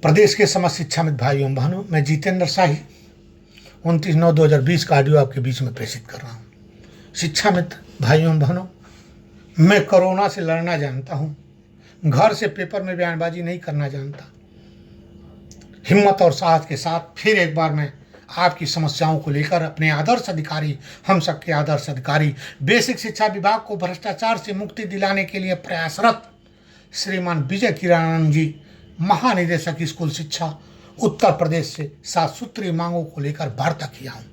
प्रदेश के समस्त शिक्षामित्र भाइयों एवं बहनों, मैं जितेंद्र शाही 29/9/2020 का ऑडियो आपके बीच में प्रेषित कर रहा हूँ। शिक्षामित्र भाइयों एवं बहनों, मैं कोरोना से लड़ना जानता हूँ, घर से पेपर में बयानबाजी नहीं करना जानता। हिम्मत और साहस के साथ फिर एक बार मैं आपकी समस्याओं को लेकर अपने आदर्श अधिकारी, हम सबके आदर्श अधिकारी, बेसिक शिक्षा विभाग को भ्रष्टाचार से मुक्ति दिलाने के लिए प्रयासरत श्रीमान विजय किरणानंद जी, महानिदेशक स्कूल शिक्षा उत्तर प्रदेश से 7 सूत्रीय मांगों को लेकर वार्ता किया हूँ।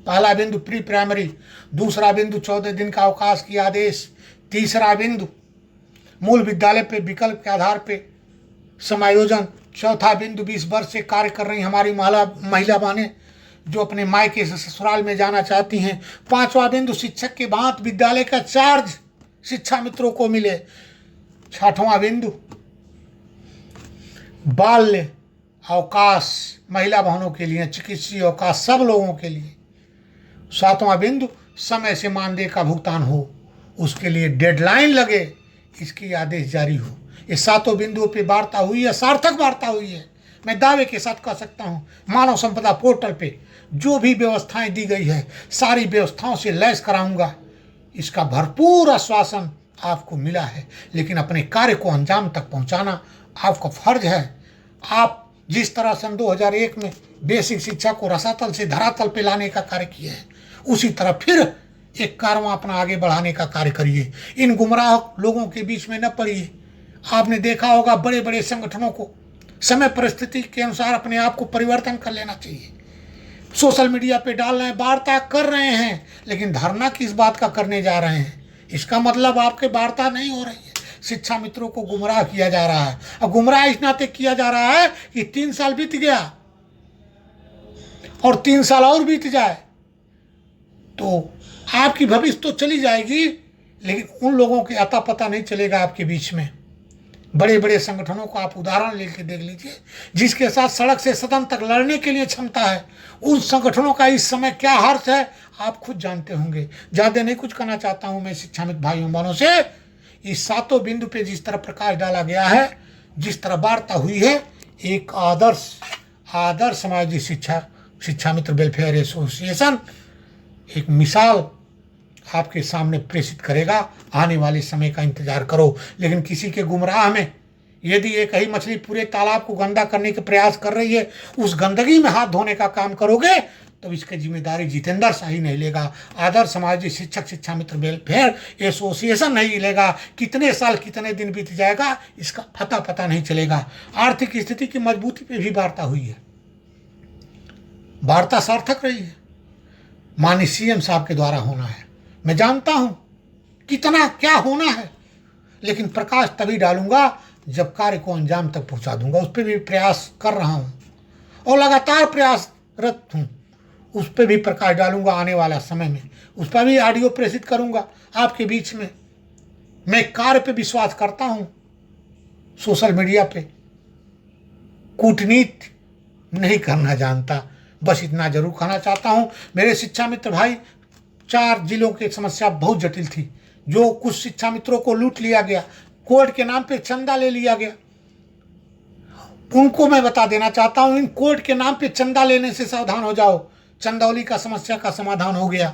पहला बिंदु प्री प्राइमरी, दूसरा बिंदु 14 दिन का अवकाश की आदेश, तीसरा बिंदु मूल विद्यालय पे विकल्प के आधार पे समायोजन, चौथा बिंदु 20 वर्ष से कार्य कर रही हमारी महिला बहनें जो अपने मायके से ससुराल में जाना चाहती हैं, पांचवा बिंदु शिक्षक के बाद विद्यालय का चार्ज शिक्षा मित्रों को मिले, छठवां बिंदु बाल्य अवकाश महिला बहनों के लिए, चिकित्सीय अवकाश सब लोगों के लिए, सातवां बिंदु समय से मानदेय का भुगतान हो, उसके लिए डेडलाइन लगे, इसकी आदेश जारी हो। ये सातों बिंदुओं पे वार्ता हुई है, सार्थक वार्ता हुई है। मैं दावे के साथ कह सकता हूँ, मानव संपदा पोर्टल पे जो भी व्यवस्थाएं दी गई है सारी व्यवस्थाओं से लैस कराऊंगा। इसका भरपूर आश्वासन आपको मिला है, लेकिन अपने कार्य को अंजाम तक पहुंचाना आपका फर्ज है। आप जिस तरह सन 2001 में बेसिक शिक्षा को रसातल से धरातल पे लाने का कार्य किए हैं, उसी तरह फिर एक कारवां अपना आगे बढ़ाने का कार्य करिए। इन गुमराह लोगों के बीच में न पड़िए। आपने देखा होगा बड़े बड़े संगठनों को समय परिस्थिति के अनुसार अपने आप को परिवर्तन कर लेना चाहिए। सोशल मीडिया पे डाल रहे हैं, वार्ता कर रहे हैं, लेकिन धरना किस बात का करने जा रहे हैं? इसका मतलब आपके वार्ता नहीं हो रही है, शिक्षा मित्रों को गुमराह किया जा रहा है। अब गुमराह इस नाते किया जा रहा है कि 3 साल बीत गया और 3 साल और बीत जाए तो आपकी भविष्य तो चली जाएगी, लेकिन उन लोगों के अता पता नहीं चलेगा आपके बीच में। बड़े बड़े संगठनों को आप उदाहरण लेके देख लीजिए, जिसके साथ सड़क से सदन तक लड़ने के लिए क्षमता है, उन संगठनों का इस समय क्या हर्ष है आप खुद जानते होंगे। ज़्यादा नहीं कुछ कहना चाहता हूँ मैं शिक्षामित्र भाइयों बहनों से। इस सातों बिंदु पे जिस तरह प्रकाश डाला गया है, जिस तरह वार्ता हुई है, एक आदर्श समाजी शिक्षा मित्र वेलफेयर एसोसिएशन एक मिसाल आपके सामने प्रेषित करेगा। आने वाले समय का इंतजार करो, लेकिन किसी के गुमराह में यदि एक ही मछली पूरे तालाब को गंदा करने के प्रयास कर रही है, उस गंदगी में हाथ धोने का काम करोगे तो इसकी जिम्मेदारी जितेंद्र शाही नहीं लेगा, आदर्श समाजी शिक्षा मित्र वेलफेयर एसोसिएशन नहीं लेगा। कितने साल कितने दिन बीत जाएगा इसका पता नहीं चलेगा। आर्थिक स्थिति की मजबूती पे भी वार्ता हुई है, वार्ता सार्थक रही है। माननीय सीएम साहब के द्वारा होना है, मैं जानता हूं कितना क्या होना है, लेकिन प्रकाश तभी डालूंगा जब कार्य को अंजाम तक पहुंचा दूंगा। उस पर भी प्रयास कर रहा हूं और लगातार प्रयासरत हूं, उस पर भी प्रकाश डालूंगा आने वाला समय में, उस पर भी ऑडियो प्रेषित करूंगा आपके बीच में। मैं कार्य पे विश्वास करता हूं, सोशल मीडिया पे कूटनीति नहीं करना जानता। बस इतना जरूर कहना चाहता हूं मेरे शिक्षा मित्र भाई, 4 जिलों की समस्या बहुत जटिल थी, जो कुछ शिक्षा मित्रों को लूट लिया गया, कोर्ट के नाम पे चंदा ले लिया गया, उनको मैं बता देना चाहता हूं इन कोर्ट के नाम पे चंदा लेने से सावधान हो जाओ। चंदौली का समस्या का समाधान हो गया,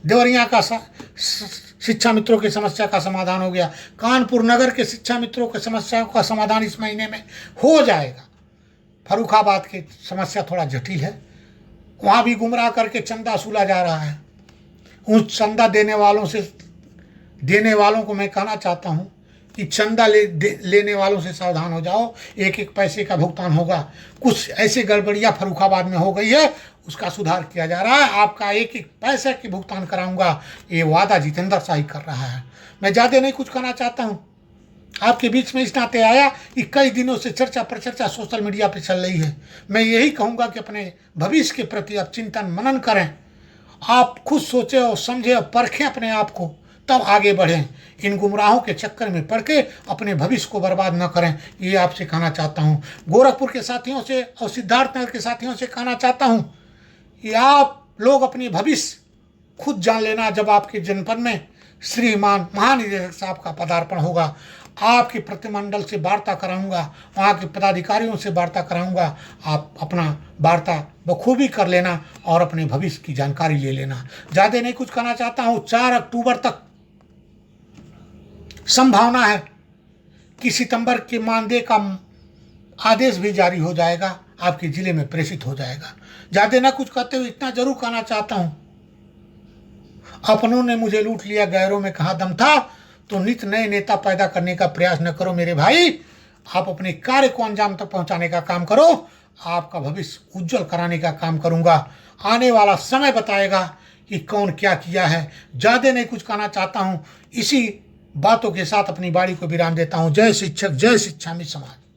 देवरिया का शिक्षा मित्रों की समस्या का समाधान हो गया, कानपुर नगर के शिक्षा मित्रों की समस्या का समाधान इस महीने में हो जाएगा। फर्रुखाबाद की समस्या थोड़ा जटिल है, वहाँ भी गुमराह करके चंदा सूला जा रहा है। उन चंदा देने वालों को मैं कहना चाहता हूँ कि चंदा लेने वालों से सावधान हो जाओ, एक एक पैसे का भुगतान होगा। कुछ ऐसे गड़बड़ियाँ फर्रुखाबाद में हो गई है, उसका सुधार किया जा रहा है। आपका एक एक पैसे की भुगतान कराऊंगा, ये वादा जितेंद्र शाही कर रहा है। मैं ज़्यादा नहीं कुछ कहना चाहता हूँ, आपके बीच में इस नाते आया कि कई दिनों से चर्चा प्रचर्चा सोशल मीडिया पे चल रही है। मैं यही कहूँगा कि अपने भविष्य के प्रति आप चिंतन मनन करें, आप खुद सोचें और समझें और परखें अपने आप को, तब आगे बढ़ें। इन गुमराहों के चक्कर में पड़ के अपने भविष्य को बर्बाद न करें, ये आपसे कहना चाहता हूँ। गोरखपुर के साथियों से और सिद्धार्थनगर के साथियों से कहना चाहता हूँ कि आप लोग अपनी भविष्य खुद जान लेना। जब आपके जनपद में श्रीमान महानिदेशक साहब का पदार्पण होगा, आपके प्रतिमंडल से वार्ता कराऊंगा, वहाँ के पदाधिकारियों से वार्ता कराऊंगा। आप अपना वार्ता बखूबी कर लेना और अपने भविष्य की जानकारी ले लेना। ज़्यादा नहीं कुछ कहना चाहता हूँ। 4 अक्टूबर तक संभावना है कि सितंबर के मानदेय का आदेश भी जारी हो जाएगा, आपके जिले में प्रेषित हो जाएगा। ज़्यादा ना कुछ कहते हुए इतना जरूर कहना चाहता हूँ, अपनों ने मुझे लूट लिया, गैरों में कहाँ दम था। तो नित नए नेता पैदा करने का प्रयास न करो मेरे भाई। आप अपने कार्य को अंजाम तक पहुंचाने का काम करो। आपका भविष्य उज्जवल कराने का काम करूंगा। आने वाला समय बताएगा कि कौन क्या किया है। ज़्यादा नहीं कुछ कहना चाहता हूं। इसी बातों के साथ अपनी वाणी को विराम देता हूं। जय शिक्षक, जय शिक्षामित्र समाज।